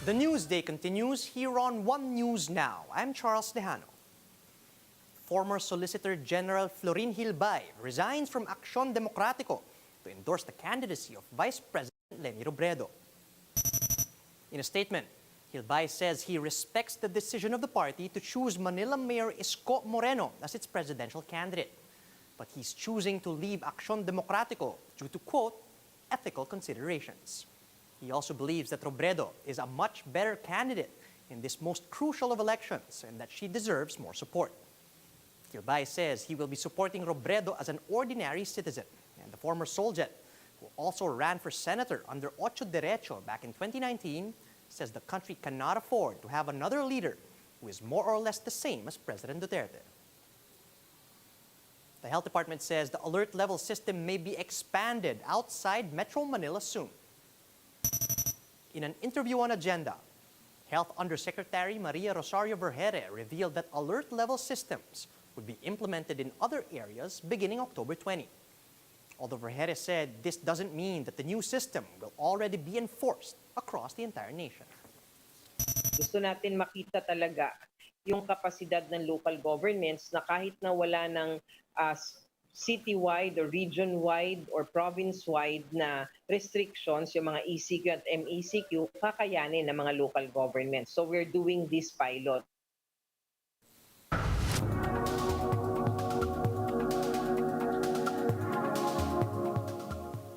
The news day continues here on One News Now. I'm Charles Dejano. Former Solicitor General Florin Hilbay resigns from Aksyon Demokratiko to endorse the candidacy of Vice President Leni Robredo. In a statement, Hilbay says he respects the decision of the party to choose Manila Mayor Isko Moreno as its presidential candidate. But he's choosing to leave Aksyon Demokratiko due to, quote, ethical considerations. He also believes that Robredo is a much better candidate in this most crucial of elections and that she deserves more support. Hilbay says he will be supporting Robredo as an ordinary citizen, and the former Soljet, who also ran for senator under Ocho Derecho back in 2019, says the country cannot afford to have another leader who is more or less the same as President Duterte. The Health Department says the alert level system may be expanded outside Metro Manila soon. In an interview on Agenda, Health Undersecretary Maria Rosario Vergeire revealed that alert level systems would be implemented in other areas beginning October 20. Although Vergeire said this doesn't mean that the new system will already be enforced across the entire nation. Gusto natin makita talaga yung kapasidad ng local governments na kahit na wala ng city-wide or region-wide or province-wide na restrictions, yung mga ECQ at MECQ, kakayanin ng mga local governments. So we're doing this pilot.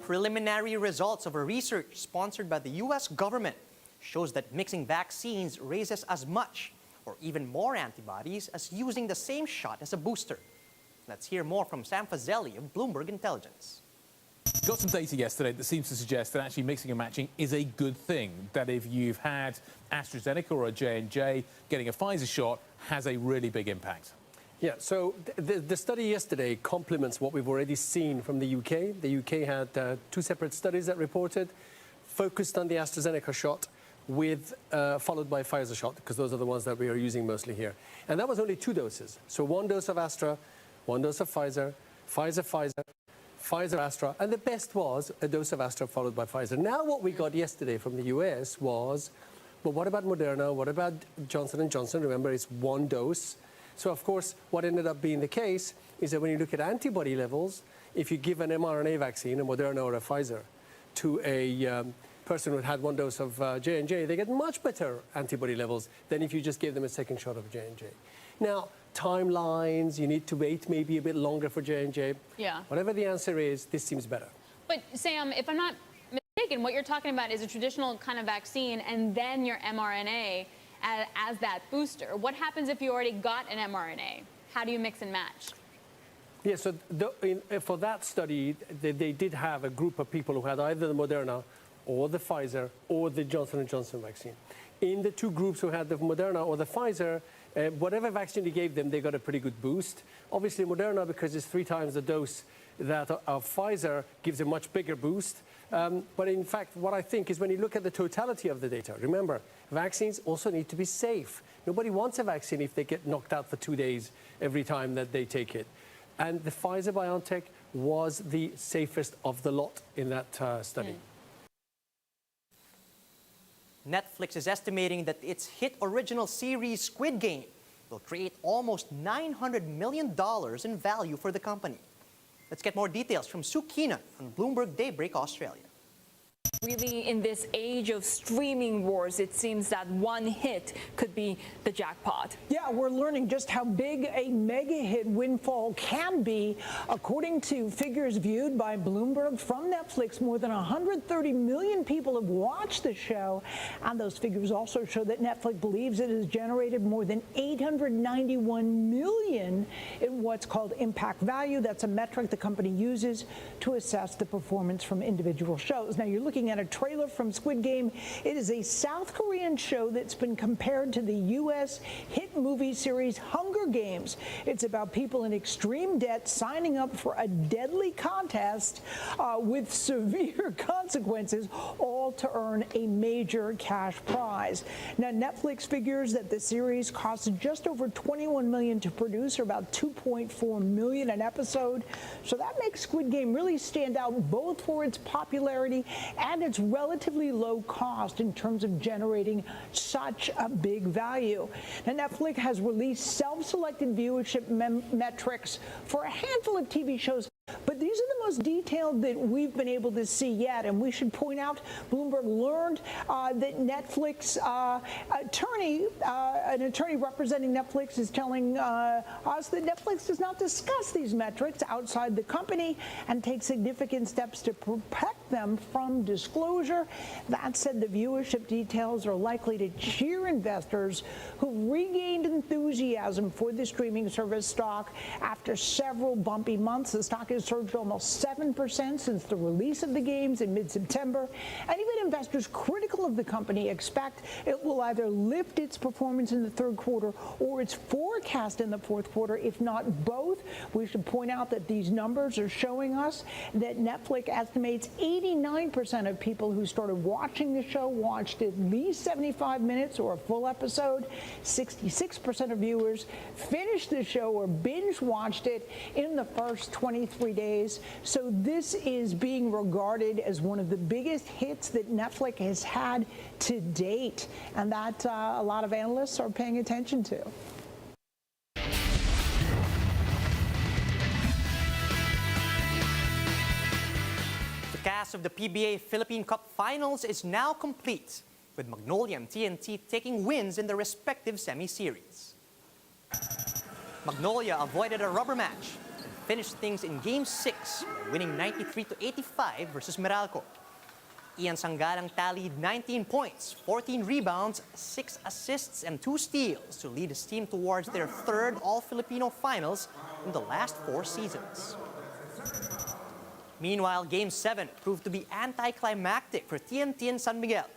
Preliminary results of a research sponsored by the U.S. government shows that mixing vaccines raises as much or even more antibodies as using the same shot as a booster. Let's hear more from Sam Fazeli of Bloomberg Intelligence. Got some data yesterday that seems to suggest that actually mixing and matching is a good thing. That if you've had AstraZeneca or a J&J, getting a Pfizer shot has a really big impact. Yeah, so the study yesterday complements what we've already seen from the UK. The UK had two separate studies that reported, focused on the AstraZeneca shot, with followed by Pfizer shot, because those are the ones that we are using mostly here. And that was only 2 doses. So 1 dose of Astra, 1 dose of Pfizer, Pfizer, Astra, and the best was a dose of Astra followed by Pfizer. Now what we got yesterday from the US was, well, what about Moderna? What about Johnson & Johnson? Remember, it's 1 dose. So, of course, what ended up being the case is that when you look at antibody levels, if you give an mRNA vaccine, a Moderna or a Pfizer, to a person who had 1 dose of J&J, they get much better antibody levels than if you just gave them a second shot of J&J. Now, timelines, you need to wait maybe a bit longer for J&J. Yeah. Whatever the answer is, this seems better. But, Sam, if I'm not mistaken, what you're talking about is a traditional kind of vaccine and then your mRNA as that booster. What happens if you already got an mRNA? How do you mix and match? Yeah, so for that study, they did have a group of people who had either the Moderna or the Pfizer or the Johnson & Johnson vaccine. In the 2 groups who had the Moderna or the Pfizer, whatever vaccine you gave them, they got a pretty good boost. Obviously, Moderna, because it's 3 times the dose that of Pfizer, gives a much bigger boost. But in fact, what I think is when you look at the totality of the data, remember, vaccines also need to be safe. Nobody wants a vaccine if they get knocked out for 2 days every time that they take it. And the Pfizer-BioNTech was the safest of the lot in that study. Netflix is estimating that its hit original series Squid Game will create almost $900 million in value for the company. Let's get more details from Sue Keenan on Bloomberg Daybreak Australia. Really, in this age of streaming wars, it seems that one hit could be the jackpot. Yeah, we're learning just how big a mega hit windfall can be. According to figures viewed by Bloomberg from Netflix, more than 130 million people have watched the show. And those figures also show that Netflix believes it has generated more than $891 million in what's called impact value. That's a metric the company uses to assess the performance from individual shows. Now, you're looking at a trailer from Squid Game. It is a South Korean show that's been compared to the U.S. hit movie series Hunger Games. It's about people in extreme debt signing up for a deadly contest with severe consequences, all to earn a major cash prize. Now, Netflix figures that the series costs just over $21 million to produce, or about $2.4 million an episode. So that makes Squid Game really stand out both for its popularity and and its relatively low cost in terms of generating such a big value. Now, Netflix has released self-selected viewership metrics for a handful of TV shows, but these are the most detailed that we've been able to see yet. And we should point out, Bloomberg learned that Netflix an attorney representing Netflix is telling us that Netflix does not discuss these metrics outside the company and take significant steps to protect them from disclosure. That said, the viewership details are likely to cheer investors who regained enthusiasm for the streaming service stock after several bumpy months. The stock has surged almost 7% since the release of the games in mid-September. And even investors critical of the company expect it will either lift its performance in the third quarter or its forecast in the fourth quarter, if not both. We should point out that these numbers are showing us that Netflix estimates 89% of people who started watching the show watched at least 75 minutes or a full episode. 66% of viewers finished the show or binge watched it in the first 23 days. So this is being regarded as one of the biggest hits that Netflix has had to date, and that a lot of analysts are paying attention to. The cast of the PBA Philippine Cup Finals is now complete, with Magnolia and TNT taking wins in their respective semi-series. Magnolia avoided a rubber match and finished things in Game 6 by winning 93-85 versus Meralco. Ian Sangalang tallied 19 points, 14 rebounds, 6 assists, and 2 steals to lead his team towards their third All-Filipino Finals in the last 4 seasons. Meanwhile, Game 7 proved to be anticlimactic for TNT and San Miguel,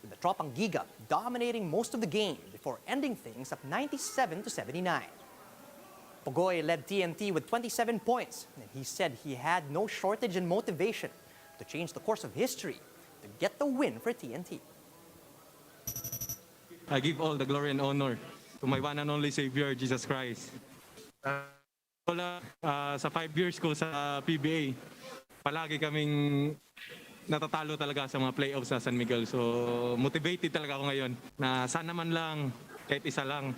with the Tropang Giga dominating most of the game before ending things up 97-79. Pogoy led TNT with 27 points, and he said he had no shortage in motivation to change the course of history to get the win for TNT. I give all the glory and honor to my one and only Savior, Jesus Christ. Sa 5 years ko sa PBA, palagi kaming natatalo talaga sa mga playoffs sa San Miguel. So motivated talaga ako ngayon na sana man lang, kahit isa lang,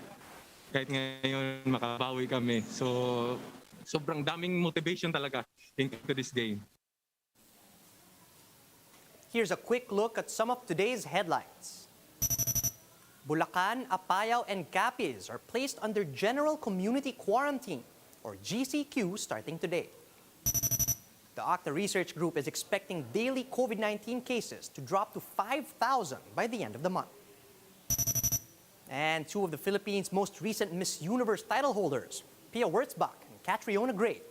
kahit ngayon makabawi kami. So sobrang daming motivation talaga into this game. Here's a quick look at some of today's headlines. Bulacan, Apayao, and Capiz are placed under General Community Quarantine, or GCQ, starting today. The Octa Research Group is expecting daily COVID-19 cases to drop to 5,000 by the end of the month. And 2 of the Philippines' most recent Miss Universe title holders, Pia Wurtzbach and Catriona Gray,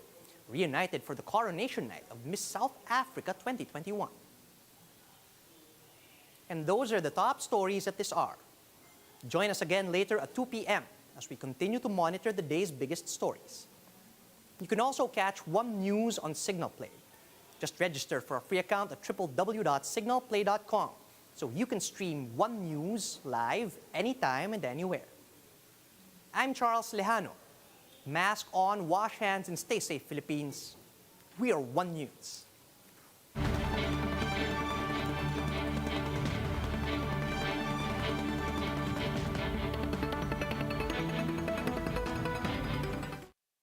reunited for the coronation night of Miss South Africa 2021. And those are the top stories at this hour. Join us again later at 2 p.m. as we continue to monitor the day's biggest stories. You can also catch One News on Signal Play. Just register for a free account at www.signalplay.com so you can stream One News live anytime and anywhere. I'm Charles Lejano. Mask on, wash hands, and stay safe, Philippines. We are One News.